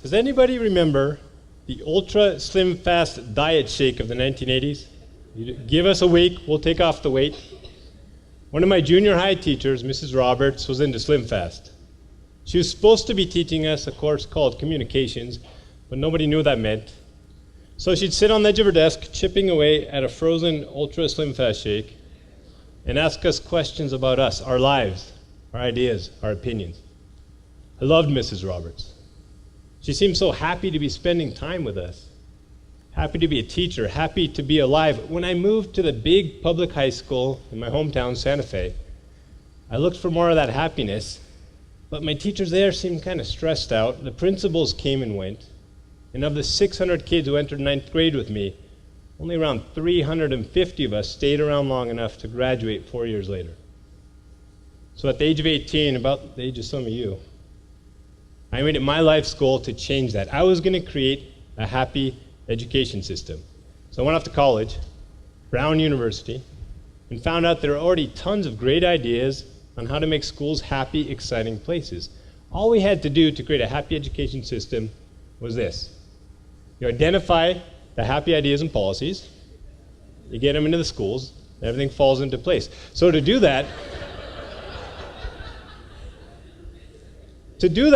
Does anybody remember the Ultra Slim Fast diet shake of the 1980s? You give us a week, we'll take off the weight. One of my junior high teachers, Mrs. Roberts, was into Slim Fast. She was supposed to be teaching us a course called Communications, but nobody knew what that meant. So she'd sit on the edge of her desk, chipping away at a frozen Ultra Slim Fast shake, and ask us questions about us, our lives, our ideas, our opinions. I loved Mrs. Roberts. She seemed so happy to be spending time with us, happy to be a teacher, happy to be alive. When I moved to the big public high school in my hometown, Santa Fe, I looked for more of that happiness, but my teachers there seemed kind of stressed out. The principals came and went, and of the 600 kids who entered ninth grade with me, only around 350 of us stayed around long enough to graduate 4 years later. So at the age of 18, about the age of some of you, I made it my life's goal to change that. I was going to create a happy education system. So I went off to college, Brown University, and found out there are already tons of great ideas on how to make schools happy, exciting places. All we had to do to create a happy education system was this. You identify the happy ideas and policies, you get them into the schools, and everything falls into place. So to do that,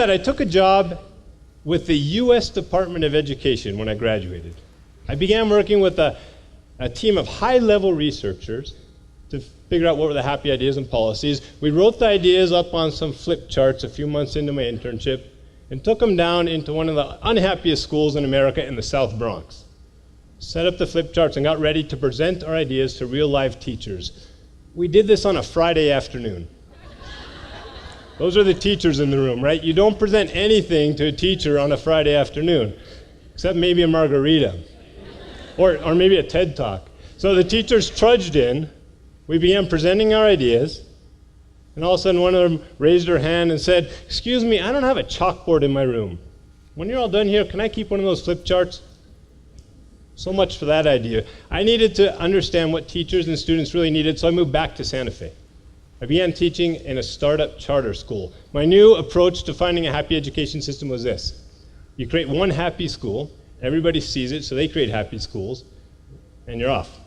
I took a job with the U.S. Department of Education when I graduated. I began working with a team of high-level researchers to figure out what were the happy ideas and policies. We wrote the ideas up on some flip charts a few months into my internship and took them down into one of the unhappiest schools in America in the South Bronx. Set up the flip charts and got ready to present our ideas to real live teachers. We did this on a Friday afternoon. Those are the teachers in the room, right? You don't present anything to a teacher on a Friday afternoon, except maybe a margarita, or maybe a TED Talk. So the teachers trudged in, we began presenting our ideas, and all of a sudden one of them raised her hand and said, "Excuse me, I don't have a chalkboard in my room. When you're all done here, can I keep one of those flip charts?" So much for that idea. I needed to understand what teachers and students really needed, so I moved back to Santa Fe. I began teaching in a startup charter school. My new approach to finding a happy education system was this. You create one happy school, everybody sees it, so they create happy schools, and you're off.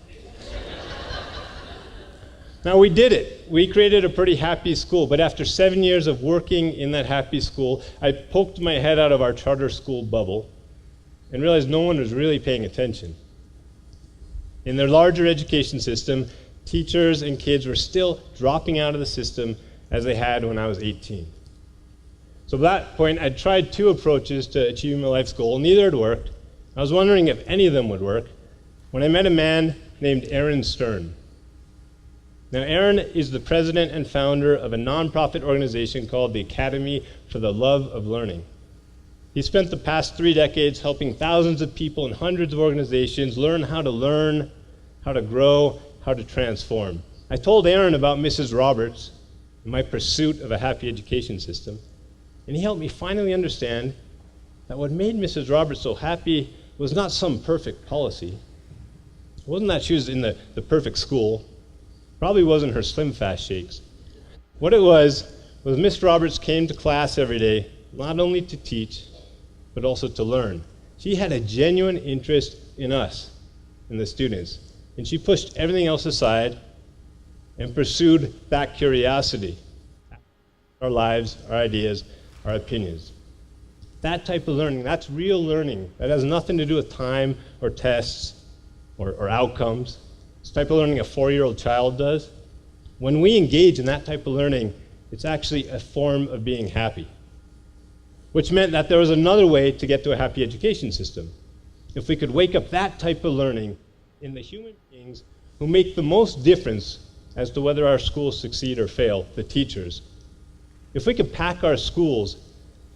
Now we did it. We created a pretty happy school, but after 7 years of working in that happy school, I poked my head out of our charter school bubble and realized no one was really paying attention. In their larger education system, teachers and kids were still dropping out of the system as they had when I was 18. So at that point, I'd tried 2 approaches to achieving my life's goal. Neither had worked. I was wondering if any of them would work when I met a man named Aaron Stern. Now, Aaron is the president and founder of a nonprofit organization called the Academy for the Love of Learning. He spent the past 3 decades helping thousands of people in hundreds of organizations learn, how to grow, how to transform. I told Aaron about Mrs. Roberts and my pursuit of a happy education system, and he helped me finally understand that what made Mrs. Roberts so happy was not some perfect policy. It wasn't that she was in the perfect school. Probably wasn't her Slim Fast shakes. What it was Miss Roberts came to class every day, not only to teach, but also to learn. She had a genuine interest in us, in the students, and she pushed everything else aside and pursued that curiosity, our lives, our ideas, our opinions. That type of learning, that's real learning. That has nothing to do with time or tests or outcomes. It's the type of learning a 4-year-old child does. When we engage in that type of learning, it's actually a form of being happy, which meant that there was another way to get to a happy education system. If we could wake up that type of learning in the human beings who make the most difference as to whether our schools succeed or fail, the teachers. If we could pack our schools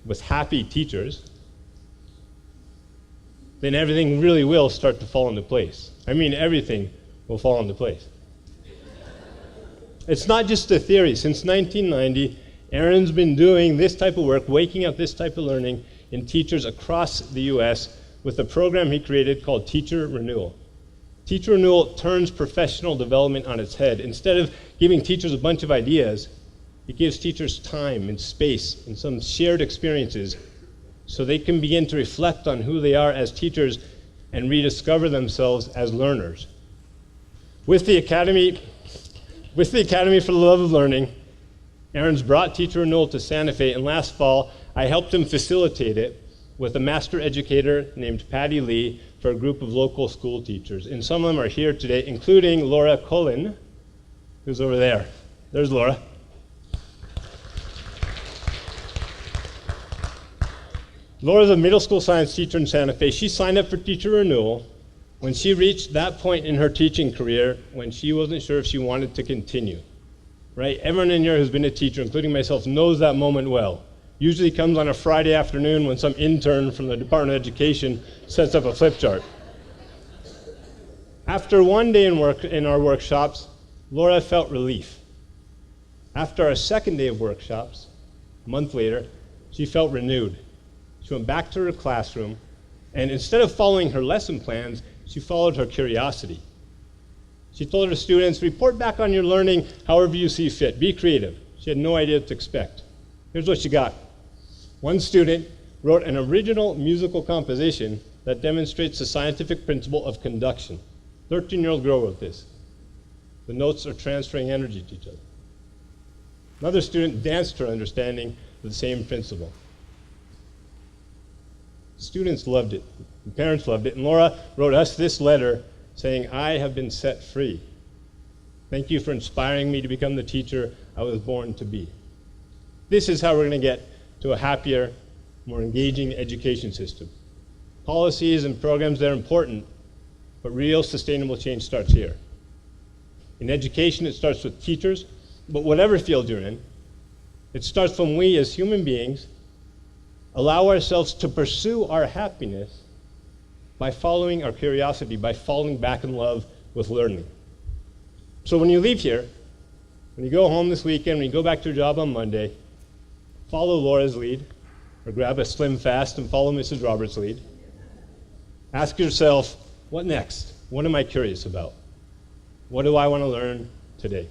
with happy teachers, then everything really will start to fall into place. I mean, everything will fall into place. It's not just a theory. Since 1990, Aaron's been doing this type of work, waking up this type of learning in teachers across the U.S. with a program he created called Teacher Renewal. Teacher Renewal turns professional development on its head. Instead of giving teachers a bunch of ideas, it gives teachers time and space and some shared experiences so they can begin to reflect on who they are as teachers and rediscover themselves as learners. With the Academy for the Love of Learning, Aaron's brought teacher renewal to Santa Fe, and last fall, I helped him facilitate it with a master educator named Patty Lee for a group of local school teachers. And some of them are here today, including Laura Cullen, who's over there. There's Laura. Laura's a middle school science teacher in Santa Fe. She signed up for teacher renewal when she reached that point in her teaching career when she wasn't sure if she wanted to continue. Right? Everyone in here who's been a teacher, including myself, knows that moment well. Usually comes on a Friday afternoon when some intern from the Department of Education sets up a flip chart. After one day in our workshops, Laura felt relief. After our second day of workshops, a month later, she felt renewed. She went back to her classroom, and instead of following her lesson plans, she followed her curiosity. She told her students, report back on your learning however you see fit. Be creative. She had no idea what to expect. Here's what she got. One student wrote an original musical composition that demonstrates the scientific principle of conduction. 13-year-old girl wrote this. The notes are transferring energy to each other. Another student danced her understanding of the same principle. Students loved it, and parents loved it, and Laura wrote us this letter saying, I have been set free. Thank you for inspiring me to become the teacher I was born to be. This is how we're going to get to a happier, more engaging education system. Policies and programs, they're important, but real sustainable change starts here. In education, it starts with teachers, but whatever field you're in, it starts when we as human beings allow ourselves to pursue our happiness by following our curiosity, by falling back in love with learning. So when you leave here, when you go home this weekend, when you go back to your job on Monday, follow Laura's lead, or grab a Slim Fast and follow Mrs. Roberts' lead. Ask yourself, what next? What am I curious about? What do I want to learn today?